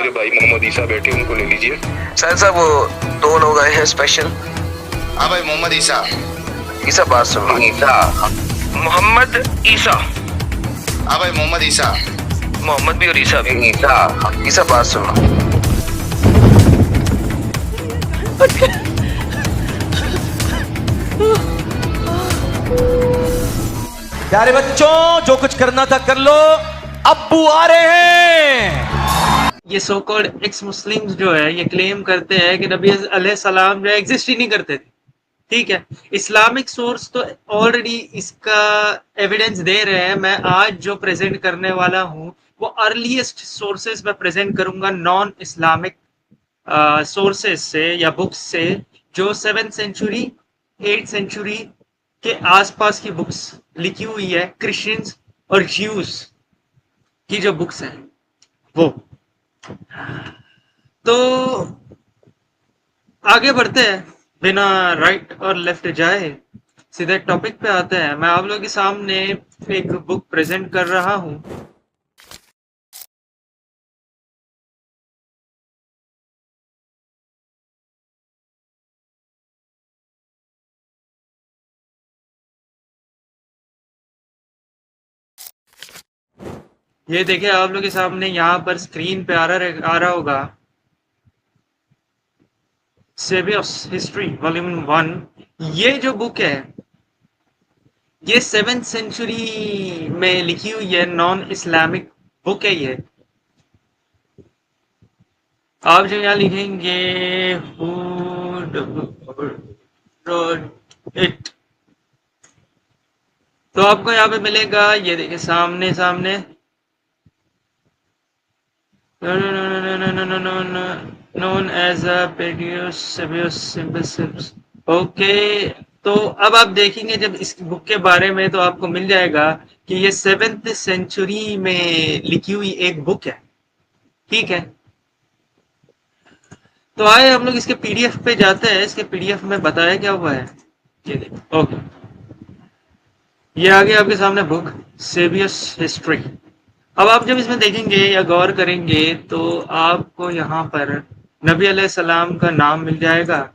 मेरे भाई मोहम्मद ईसा बैठे, उनको ले लीजिए। सर साहब वो दो लोग आए हैं स्पेशल। हाँ भाई, मोहम्मद ईसा। ईसा बात सुनो। ईसा, मोहम्मद ईसा। हाँ भाई, मोहम्मद ईसा। मोहम्मद भी और ईसा भी। ईसा, ईसा बात सुनो। प्यारे बच्चों, जो कुछ करना था कर लो, अब्बू आ रहे हैं। ये सो कॉल्ड एक्स मुस्लिम्स जो है ये क्लेम करते हैं कि नबी अलैहिस्सलाम जो है एग्जिस्ट ही नहीं करते थे। ठीक है, इस्लामिक सोर्स तो ऑलरेडी इसका एविडेंस दे रहे हैं। मैं आज जो प्रेजेंट करने वाला हूँ वो अर्लीस्ट सोर्सेज में प्रेजेंट करूंगा, नॉन इस्लामिक सोर्सेज से या बुक्स से, जो 7th सेंचुरी 8th सेंचुरी के आसपास की बुक्स लिखी हुई है, क्रिश्चियंस और ज्यूज की जो बुक्स हैं वो। तो आगे बढ़ते हैं, बिना राइट और लेफ्ट जाए सीधे टॉपिक पे आते हैं। मैं आप लोगों के सामने एक बुक प्रेजेंट कर रहा हूं। ये देखिए आप लोगों के सामने यहाँ पर स्क्रीन पे आ रहा होगा, सेवियर्स हिस्ट्री वॉल्यूम 1। ये जो बुक है ये 7th सेंचुरी में लिखी हुई है, नॉन इस्लामिक बुक है ये। आप जो यहाँ लिखेंगे who wrote it, तो आपको यहाँ पे मिलेगा, ये देखिए सामने सामने, known as a Pedius। Okay, तो अब आप देखेंगे जब इस बुक के बारे में तो आपको मिल जाएगा कि ये 7th सेंचुरी में लिखी हुई एक बुक है। ठीक है, तो आए हम लोग इसके पीडीएफ पे जाते हैं। इसके पीडीएफ में बताया क्या हुआ है, ये देखिए। ओके, ये आ गया आपके सामने बुक सेवियर्स हिस्ट्री। अब आप जब इसमें देखेंगे या गौर करेंगे तो आपको यहाँ पर नबी अलैहिस्सलाम का नाम मिल जाएगा,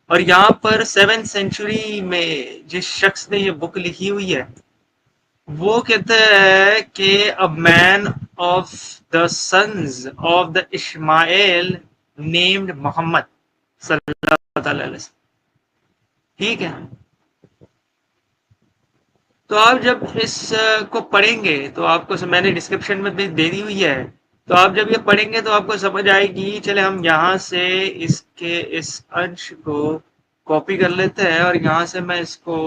और यहाँ पर 7th सेंचुरी में जिस शख्स ने ये बुक लिखी हुई है वो कहता है कि a man of the sons of the Ishmael named Muhammad सल्लल्लाहु अलैहि वसल्लम। ठीक है, तो आप जब इस को पढ़ेंगे तो आपको, मैंने डिस्क्रिप्शन में भी दे दी हुई है, तो आप जब ये पढ़ेंगे तो आपको समझ आएगी। चले हम यहाँ से इसके इस अंश को कॉपी कर लेते हैं और यहाँ से मैं इसको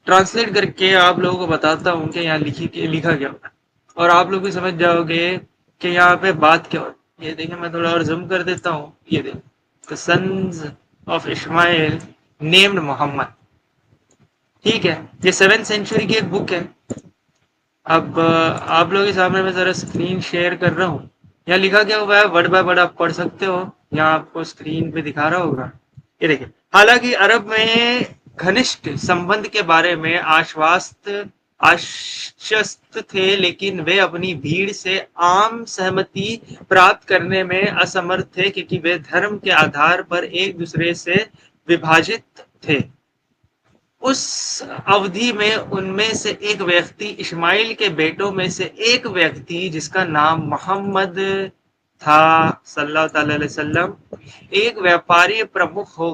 ट्रांसलेट करके आप लोगों को बताता हूँ कि यहाँ लिखा क्या होगा, और आप लोग भी समझ जाओगे कि यहाँ पे बात क्या हो। ये देखिए, मैं थोड़ा और जूम कर देता हूँ। ये देखिए, the sons of Ishmael named Muhammad. ठीक है, ये 7th सेंचुरी की एक बुक है। अब आप लोगों के सामने मैं जरा स्क्रीन शेयर कर रहा हूँ। यहाँ लिखा क्या हुआ है, वर्ड बाय वर्ड आप पढ़ सकते हो, यहाँ आपको स्क्रीन पे दिखा रहा होगा। ये देखिए, हालांकि अरब में घनिष्ठ संबंध के बारे में आश्वस्त थे, लेकिन वे अपनी भीड़ से आम सहमति प्राप्त करने में असमर्थ थे, क्योंकि वे धर्म के आधार पर एक दूसरे से विभाजित थे। उस अवधि में उनमें से एक व्यक्ति, इस्माइल के बेटों में से एक व्यक्ति जिसका नाम मोहम्मद था सल्लल्लाहु अलैहि वसल्लम, एक व्यापारी प्रमुख हो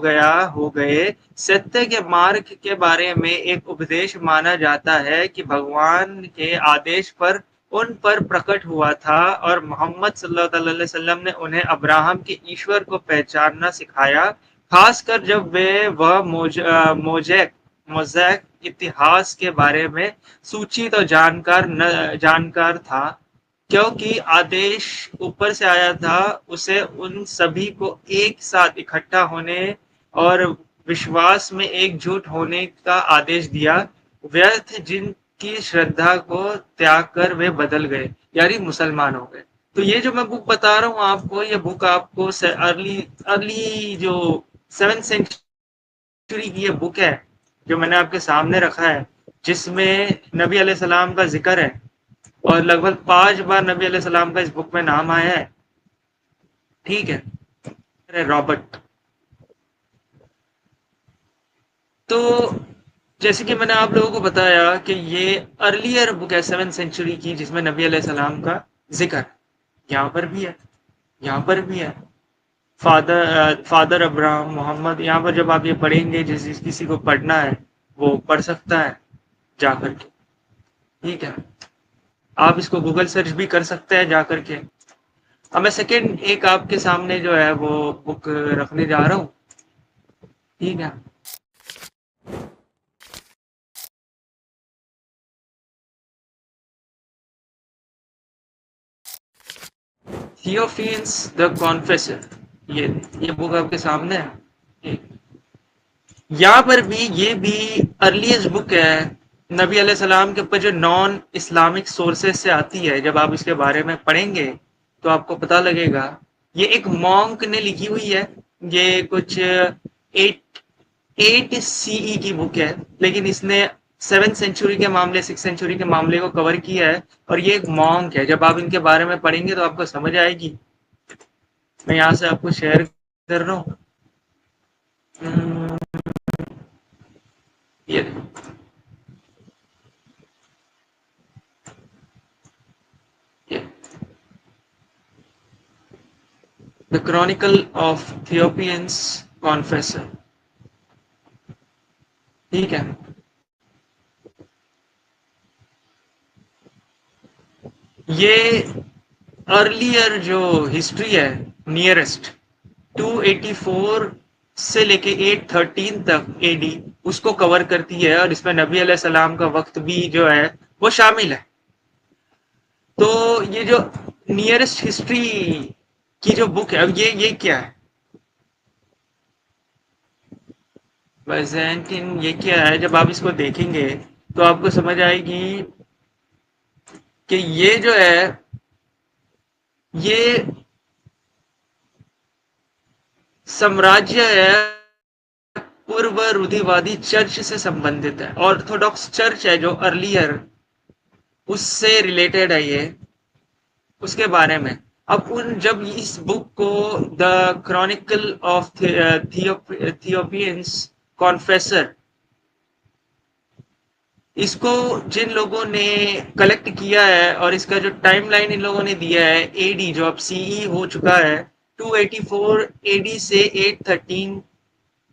गए। सत्य के मार्ग के बारे में एक उपदेश माना जाता है कि भगवान के आदेश पर उन पर प्रकट हुआ था, और मोहम्मद सल्लल्लाहु अलैहि वसल्लम ने उन्हें अब्राहम के ईश्वर को पहचानना सिखाया, खासकर जब वह मोज़ैक इतिहास के बारे में सूचित और जानकार था, क्योंकि आदेश ऊपर से आया था। उसे उन सभी को एक साथ इकट्ठा होने और विश्वास में एकजुट होने का आदेश दिया। व्यर्थ जिनकी श्रद्धा को त्याग कर वे बदल गए, यानी मुसलमान हो गए। तो ये जो मैं बुक बता रहा हूँ आपको, ये बुक आपको अर्ली जो 7th सेंचुरी की ये बुक है जो मैंने आपके सामने रखा है, जिसमें नबी अलैहिस्सलाम का जिक्र है। और लगभग 5 बार नबी अलैहिस्सलाम का इस बुक में नाम आया है। ठीक है, अरे रॉबर्ट। तो जैसे कि मैंने आप लोगों को बताया कि ये अर्लियर बुक है 7th सेंचुरी की, जिसमें नबी अलैहिस्सलाम का जिक्र है। यहाँ पर भी है, यहाँ पर भी है। फादर अब्राहम मोहम्मद, यहाँ पर जब आप ये पढ़ेंगे, जिस किसी को पढ़ना है वो पढ़ सकता है जा करके। ठीक है, आप इसको गूगल सर्च भी कर सकते हैं जा करके। अब मैं सेकेंड एक आपके सामने जो है वो बुक रखने जा रहा हूँ। ठीक है, थियोफियंस द कॉन्फेसर, ये बुक आपके सामने है। यहाँ पर भी ये भी अर्लीस्ट बुक है नबी अलैहिस्सलाम के ऊपर, जो नॉन इस्लामिक सोर्सेज से आती है। जब आप इसके बारे में पढ़ेंगे तो आपको पता लगेगा। ये एक मॉन्क ने लिखी हुई है। ये कुछ 8 सीई की बुक है, लेकिन इसने 7th सेंचुरी के मामले, 6th सेंचुरी के मामले को कवर किया है। और ये एक मॉन्क है। जब आप इनके बारे में पढ़ेंगे तो आपको समझ आएगी। मैं यहाँ से आपको शेयर कर रहा हूँ। ये the chronicle of Theophanes confessor. ठीक है, ये अर्लियर जो हिस्ट्री है नियरेस्ट 284 से लेके 813 तक एडी उसको कवर करती है। और इसमें नबी अलैहिस्सलाम का वक्त भी जो है वो शामिल है। तो ये जो नियरेस्ट हिस्ट्री की जो बुक है, अब ये क्या है बाइजेंटीन, ये क्या है? जब आप इसको देखेंगे तो आपको समझ आएगी कि ये जो है ये साम्राज्य है, पूर्व रूढ़िवादी चर्च से संबंधित है। ऑर्थोडॉक्स चर्च है जो अर्लियर, उससे रिलेटेड है ये, उसके बारे में। अब जब इस बुक को द क्रॉनिकल ऑफ थियोपियंस कॉन्फेसर, इसको जिन लोगों ने कलेक्ट किया है और इसका जो टाइमलाइन इन लोगों ने दिया है, एडी जो अब सीई हो चुका है 284 एडी से 813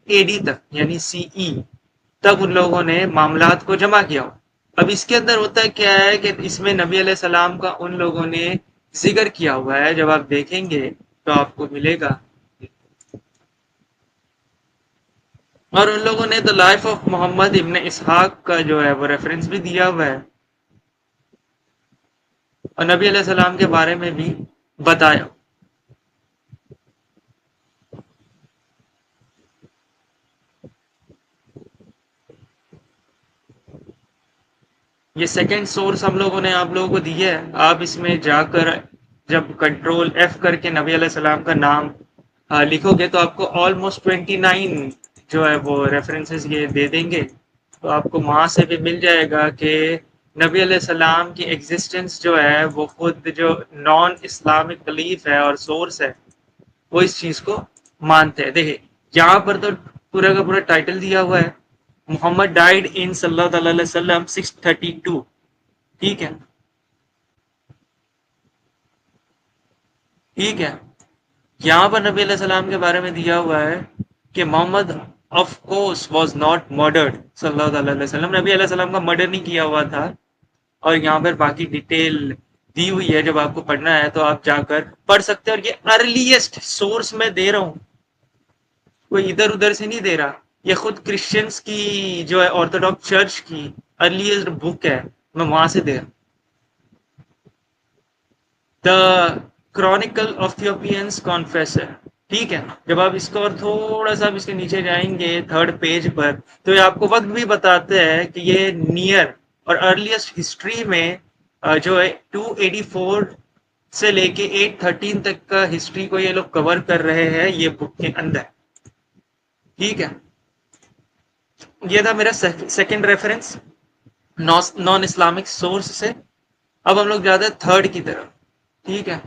एडी तक, यानी सीई तब उन लोगों ने मामलात को जमा किया। अब इसके अंदर होता है क्या है कि इसमें नबी अलैहिस्सलाम का उन लोगों ने जिक्र किया हुआ है। जब आप देखेंगे तो आपको मिलेगा। और उन लोगों ने द लाइफ ऑफ मोहम्मद इब्न इसहाक का जो है वो रेफरेंस भी दिया हुआ है और नबी अलैहिस्सलाम के बारे में भी बताया। ये सेकंड सोर्स हम लोगों ने आप लोगों को दिया है। आप इसमें जाकर जब कंट्रोल F करके नबी अलैहिस्सलाम का नाम लिखोगे तो आपको ऑलमोस्ट 29 जो है वो रेफरेंसेस ये दे देंगे। तो आपको वहाँ से भी मिल जाएगा कि नबी अलैहिस्सलाम की एग्जिस्टेंस जो है वो खुद जो नॉन इस्लामिक बिलीफ है और सोर्स है वो इस चीज़ को मानते हैं। देखिए यहाँ पर तो पूरा का पूरा टाइटल दिया हुआ है, मोहम्मद डाइड इन सल्लल्लाहु अलैहि वसल्लम 632। ठीक है, ठीक है। यहाँ पर नबी अलैहिस्सलाम के बारे में दिया हुआ है कि Muhammad of course was not murdered सल्लल्लाहु अलैहि वसल्लम, नबी अलैहिस्सलाम का मर्डर नहीं किया हुआ था। और यहाँ पर बाकी डिटेल दी हुई है, जब आपको पढ़ना है तो आप जाकर पढ़ सकते हैं। और ये अर्लीस्ट सोर्स में दे रहा हूँ, कोई इधर उधर से नहीं दे रहा। ये खुद क्रिश्चियंस की जो है ऑर्थोडॉक्स चर्च की अर्लीस्ट बुक है, मैं वहां से दे रहा हूँ। The chronicle of Theophanes confessor. ठीक है, जब आप इसको और थोड़ा सा इसके नीचे जाएंगे 3rd पेज पर तो ये आपको वक्त भी बताते हैं कि ये नियर और अर्लीस्ट हिस्ट्री में जो है 284 से लेके 813 तक का हिस्ट्री को ये लोग कवर कर रहे हैं ये बुक के अंदर। ठीक है, ये था मेरा second reference non Islamic source से। अब हम लोग जाते हैं थर्ड की तरफ, ठीक है।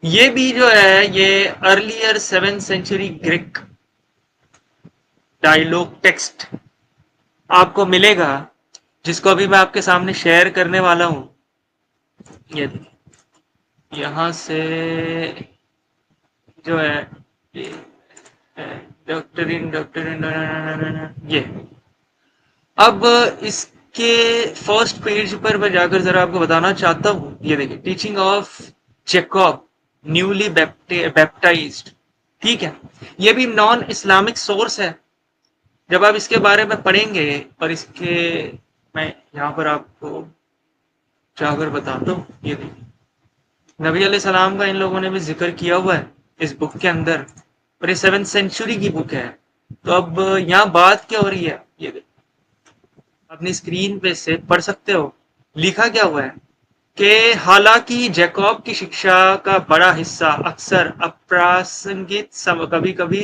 ये भी जो है ये earlier 7th century Greek dialogue text आपको मिलेगा, जिसको अभी मैं आपके सामने शेयर करने वाला हूं। ये यहां से जो है डॉक्टरिन ये, अब इसके फर्स्ट पेज पर मैं जाकर जरा आपको बताना चाहता हूँ। ये देखिए, teaching of Jacob newly baptised, ठीक है। ये भी नॉन इस्लामिक सोर्स है। जब आप इसके बारे में पढ़ेंगे और इसके, मैं यहाँ पर आपको जाकर बताता हूँ। ये देखिए, नबी अलैहिस्सलाम का इन लोगों ने भी जिक्र किया हुआ है इस बुक के अंदर, और ये 7th सेंचुरी की बुक है। तो अब यहाँ बात क्या हो रही है, ये देखिए, अपनी स्क्रीन पे से पढ़ सकते हो। लिखा क्या हुआ है कि हालांकि जैकब की शिक्षा का बड़ा हिस्सा अक्सर अप्रासंगिक, कभी कभी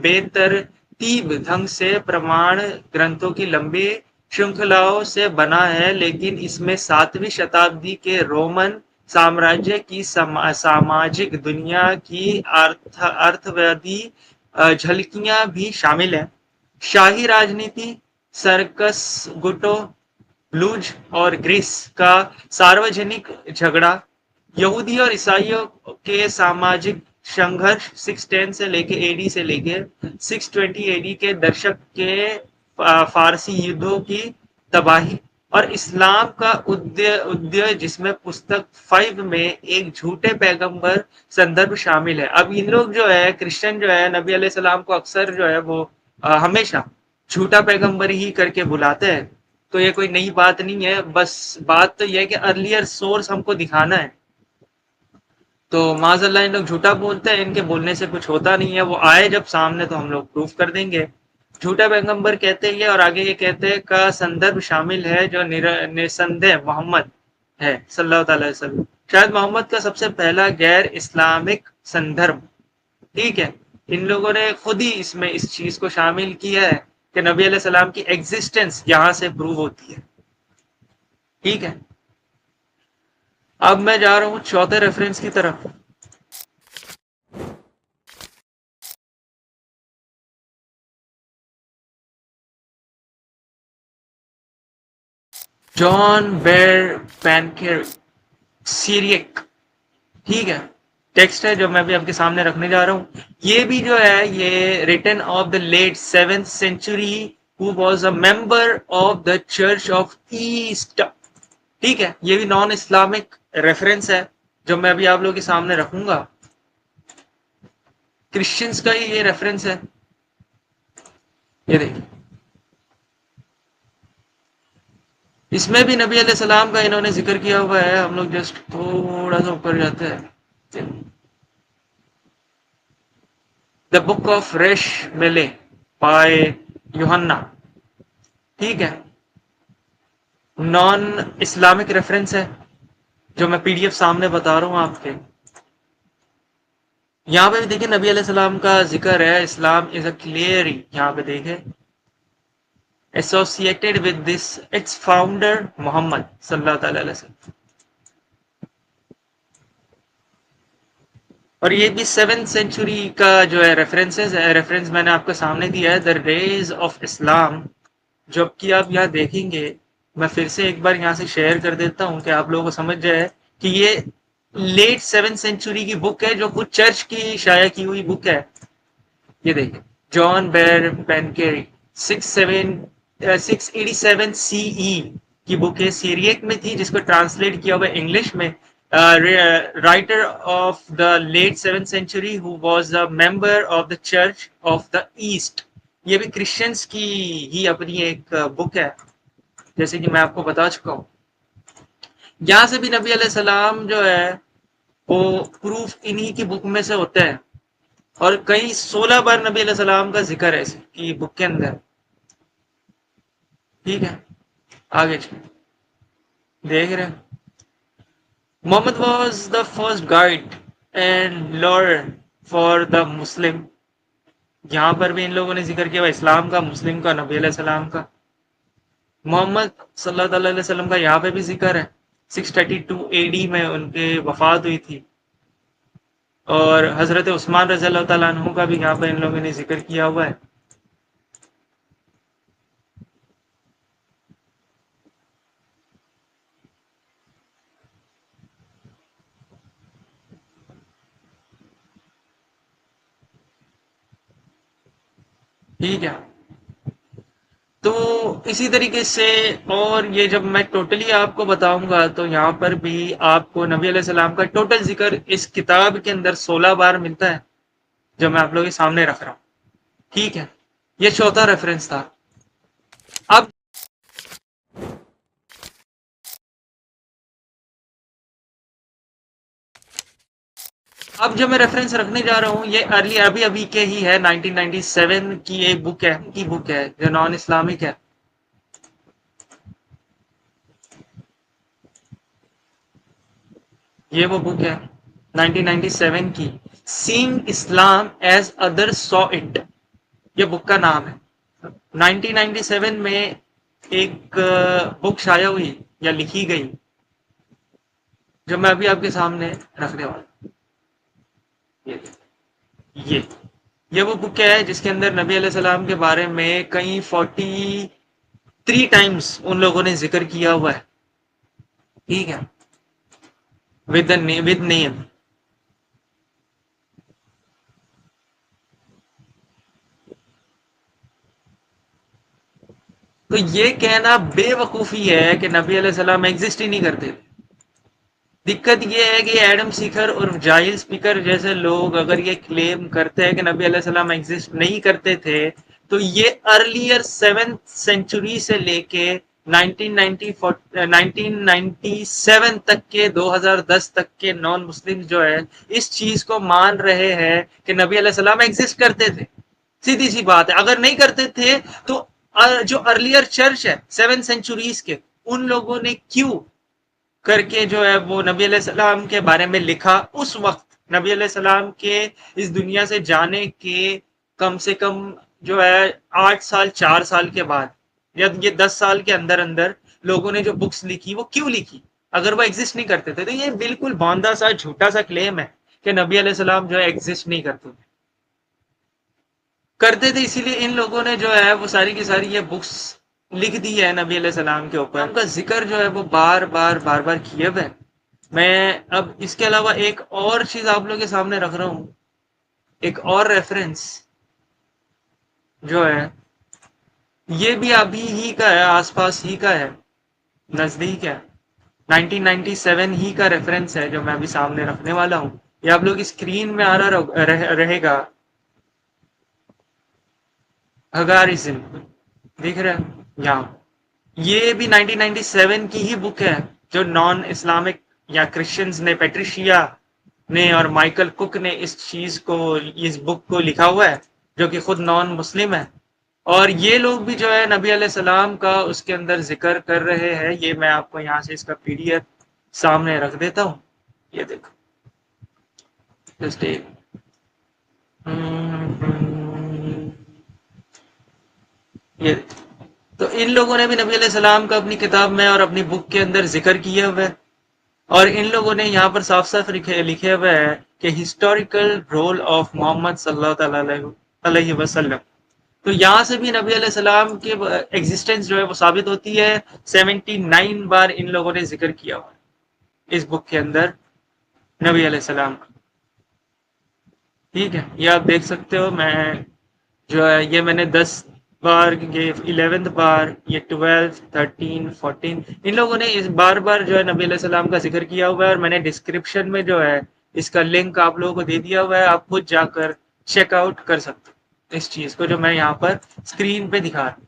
बेतरतीब ढंग से प्रमाण ग्रंथों की लंबी श्रृंखलाओं से बना है, लेकिन इसमें 7वीं शताब्दी के रोमन साम्राज्य की सामाजिक दुनिया की अर्थवादी झलकियां भी शामिल है। शाही राजनीति, सर्कस गुटों, लूज और ग्रीस का सार्वजनिक झगड़ा, यहूदी और ईसाइयों के सामाजिक संघर्ष 610 से लेके एडी से लेके 620 एडी के दशक के फारसी युद्धों की तबाही, और इस्लाम का उदय जिसमें पुस्तक 5 में एक झूठे पैगंबर संदर्भ शामिल है। अब इन लोग जो है, क्रिश्चियन जो है, नबी अलैहिस्सलाम को अक्सर जो है वो हमेशा झूठा पैगंबर ही करके बुलाते हैं। तो ये कोई नई बात नहीं है, बस बात तो यह है कि अर्लियर सोर्स हमको दिखाना है। तो माज़अल्लाह इन लोग झूठा बोलते हैं, इनके बोलने से कुछ होता नहीं है। वो आए जब सामने तो हम लोग प्रूफ कर देंगे। झूठा पैगंबर कहते हैं, और आगे ये कहते हैं का संदर्भ शामिल है जो निसंदेह मोहम्मद है सल्लल्लाहु अलैहि वसल्लम, शायद मोहम्मद का सबसे पहला गैर इस्लामिक संदर्भ, ठीक है। इन लोगों ने खुद ही इसमें इस चीज को शामिल किया है कि नबी अलैहिस्सलाम की एग्जिस्टेंस यहां से प्रूव होती है, ठीक है। अब मैं जा रहा हूं चौथे रेफरेंस की तरफ। जॉन बेर पैनकेर सीरियक, ठीक है, टेक्स्ट है जो मैं भी आपके सामने रखने जा रहा हूं। ये भी जो है ये written of the late 7th century who was a member of the Church of East, ठीक है। ये भी नॉन इस्लामिक रेफरेंस है जो मैं अभी आप लोगों के सामने रखूंगा। क्रिश्चियंस का ही ये रेफरेंस है। ये देखिए, इसमें भी नबी अलैहिस्सलाम का इन्होंने जिक्र किया हुआ है। हम लोग जस्ट थोड़ा सा ऊपर जाते हैं। द बुक ऑफ रेश मेले बाय यूहन्ना, ठीक है, नॉन इस्लामिक रेफरेंस है जो मैं पीडीएफ सामने बता रहा हूं आपके। यहाँ पे भी देखिए नबी अलैहिस्सलाम का जिक्र है। इस्लाम इज अ क्लियर, यहाँ पे देखे, associated with this its founder Muhammad सल्लल्लाहु अलैहि वसल्लम। और ये भी 7th सेंचुरी का जो है रेफरेंस मैंने आपको सामने दिया है, द रेज ऑफ इस्लाम। जबकि आप यहाँ देखेंगे, मैं फिर से एक बार यहाँ से शेयर कर देता हूँ कि आप लोगों को समझ जाए कि ये लेट 7th सेंचुरी की बुक है जो कुछ चर्च की शाया की हुई बुक है। ये देखिए, जॉन बेर पेनकेरी 687 सीई की बुक है, सीरियक में थी, जिसको ट्रांसलेट किया हुआ इंग्लिश में। Writer of the late 7th century who was a member of the Church of the East. ये भी क्रिश्चियंस की ही अपनी एक बुक है, जैसे कि मैं आपको बता चुका हूँ। यहाँ से भी नबी अलैहिस्सलाम जो है वो प्रूफ इन्हीं की बुक में से होते हैं, और कई 16 बार नबी अलैहिस्सलाम का जिक्र है इसकी बुक के अंदर, ठीक है। आगे देख रहे हैं, Muhammad was the first guide and Lord for the Muslim. यहाँ पर भी इन लोगों ने जिक्र किया इस्लाम का, मुस्लिम का, नबी अलैहिस्सलाम का। मोहम्मद सल्लल्लाहु अलैहि वसल्लम का यहाँ पे भी जिक्र है। 632 AD में उनके वफात हुई थी। और हजरत उस्मान रज़ियल्लाहु ताला अन्हु का भी यहाँ पर इन लोगों ने जिक्र किया हुआ है। ठीक है, तो इसी तरीके से, और ये जब मैं टोटली आपको बताऊंगा तो यहाँ पर भी आपको नबी अलैहि सलाम का टोटल जिक्र इस किताब के अंदर 16 बार मिलता है, जो मैं आप लोगों के सामने रख रहा हूँ। ठीक है, ये चौथा रेफरेंस था। अब जो मैं रेफरेंस रखने जा रहा हूँ ये अर्ली अभी के ही है। 1997 की एक बुक है जो नॉन इस्लामिक है। ये वो बुक है 1997 की, seeing Islam as other saw it, ये बुक का नाम है। 1997 में एक बुक शाया हुई या लिखी गई, जो मैं अभी आपके सामने रखने वाला हूँ। ये वो बुक है जिसके अंदर नबी अलैहि सलाम के बारे में कई 43 टाइम्स उन लोगों ने जिक्र किया हुआ है। ठीक है, विद नेम। तो ये कहना बेवकूफी है कि नबी अलैहि सलाम एग्जिस्ट ही नहीं करते। दिक्कत ये है कि एडम सीकर और जाहिल स्पीकर जैसे लोग अगर ये क्लेम करते हैं कि नबी अलैहि सलाम एग्जिस्ट नहीं करते थे, तो ये अर्लियर 7th सेंचुरी से लेके 1997 तक के 2010 तक के नॉन मुस्लिम जो है इस चीज को मान रहे हैं कि नबी अलैहि सलाम एग्जिस्ट करते थे। सीधी सी बात है, अगर नहीं करते थे तो जो अर्लियर चर्च है 7 सेंचुरीज के, उन लोगों ने क्यों करके जो है वो नबी अलैहिस्सलाम के बारे में लिखा। उस वक्त नबी अलैहिस्सलाम के इस दुनिया से जाने के कम से कम जो है 8 साल 4 साल के बाद, या ये 10 साल के अंदर अंदर लोगों ने जो बुक्स लिखी वो क्यों लिखी, अगर वो एग्जिस्ट नहीं करते थे। तो ये बिल्कुल बांधा सा झूठा सा क्लेम है कि नबी अलैहिस्सलाम जो है एग्जिस्ट नहीं करते थे। इसीलिए इन लोगों ने जो है वो सारी की सारी ये बुक्स लिख दी है नबी अलैहि सलाम के ऊपर। उनका जिक्र जो है वो बार बार किया हुआ है। मैं अब इसके अलावा एक और चीज आप लोगों के सामने रख रहा हूँ, एक और रेफरेंस जो है ये भी अभी ही का है, आसपास ही का है, नजदीक है। 1997 ही का रेफरेंस है जो मैं अभी सामने रखने वाला हूँ। ये आप लोग स्क्रीन में आ रहा रहेगा। हगारिज्म दिख रहा है यहाँ, ये भी 1997 की ही बुक है जो नॉन इस्लामिक या क्रिश्चियंस ने, पेट्रिशिया ने और माइकल कुक ने इस चीज को, इस बुक को लिखा हुआ है, जो कि खुद नॉन मुस्लिम है। और ये लोग भी जो है नबी अलैहिस्सलाम का उसके अंदर जिक्र कर रहे हैं। ये मैं आपको यहाँ से इसका PDF सामने रख देता हूँ, ये देखो जस्ट एक ये। तो इन लोगों ने भी नबी अलैहिस्सलाम का अपनी किताब में और अपनी बुक के अंदर जिक्र किया हुआ है। और इन लोगों ने यहाँ पर साफ साफ लिखे हुए है कि हिस्टोरिकल रोल ऑफ मोहम्मद सल्लल्लाहु अलैहि वसल्लम। तो यहाँ से भी नबी अलैहिस्सलाम के एग्जिस्टेंस जो है वो साबित होती है। 79 बार इन लोगों ने जिक्र किया हुआ है इस बुक के अंदर नबी अलैहिस्सलाम का। ठीक है, ये आप देख सकते हो। मैं जो है ये मैंने 10 बार, ये 11th बार, ये 12, 13, 14, इन लोगों ने इस बार जो है नबी अलैहिस्सलाम का जिक्र किया हुआ है। और मैंने डिस्क्रिप्शन में जो है इसका लिंक आप लोगों को दे दिया हुआ है, आप खुद जाकर चेकआउट कर सकते हो इस चीज को जो मैं यहाँ पर स्क्रीन पे दिखा रहा हूँ।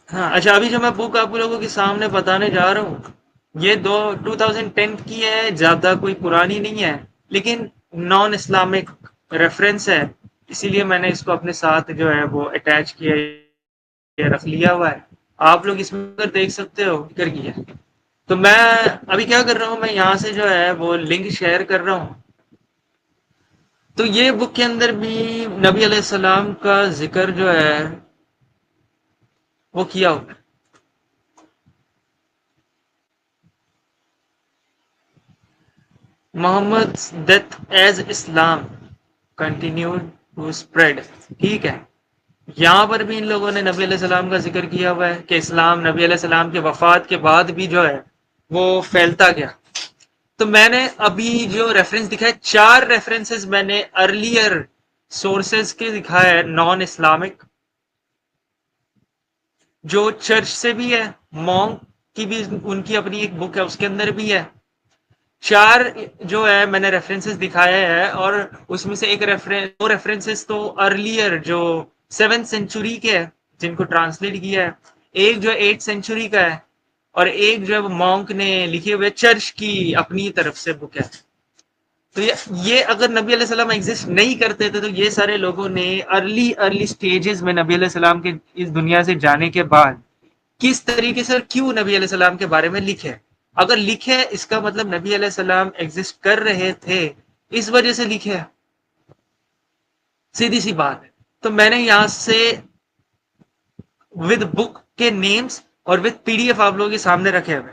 हाँ, अच्छा, अभी जो मैं बुक आप लोगों के सामने बताने जा रहा हूँ ये 2010 की है, ज्यादा कोई पुरानी नहीं है, लेकिन नॉन इस्लामिक रेफरेंस है, इसीलिए मैंने इसको अपने साथ जो है वो अटैच किया ये रख लिया हुआ है, आप लोग इसमें अगर देख सकते हो कर किया। तो मैं अभी क्या कर रहा हूँ, मैं यहाँ से जो है वो लिंक शेयर कर रहा हूँ। तो ये बुक के अंदर भी नबी अलैहिस्सलाम का जिक्र जो है वो किया हुआ है। Muhammad's death as Islam continued to spread। ठीक है, यहाँ पर भी इन लोगों ने नबी अलैहिस्सलाम का जिक्र किया हुआ है कि इस्लाम नबी अलैहिस्सलाम के वफात के बाद भी जो है वो फैलता गया। तो मैंने अभी जो रेफरेंस दिखाया, 4 रेफरेंसेस मैंने अर्लियर सोर्सेज के दिखाया है, नॉन इस्लामिक, जो चर्च से भी है, मॉन्क की भी उनकी अपनी एक बुक है उसके अंदर भी है। 4 जो है मैंने रेफरेंसेस दिखाया है, और उसमें से एक दो रेफरेंसेस तो अर्लियर जो 7th सेंचुरी के है जिनको ट्रांसलेट किया है, एक जो 8th सेंचुरी का है, और एक जो है वो मॉन्क ने लिखे हुए चर्च की अपनी तरफ से बुक है। तो ये अगर नबी अलैहिस्सलाम एग्जिस्ट नहीं करते थे तो ये सारे लोगों ने अर्ली स्टेजेस में नबी अलैहिस्सलाम के इस दुनिया से जाने के बाद किस तरीके से और क्यों नबी अलैहिस्सलाम के बारे में लिखे, अगर लिखे इसका मतलब नबी अलैहिस्सलाम एग्जिस्ट कर रहे थे, इस वजह से लिखे, सीधी सी बात है। तो मैंने यहां से विद बुक के नेम्स और विद पीडीएफ आप लोगों के सामने रखे हुए।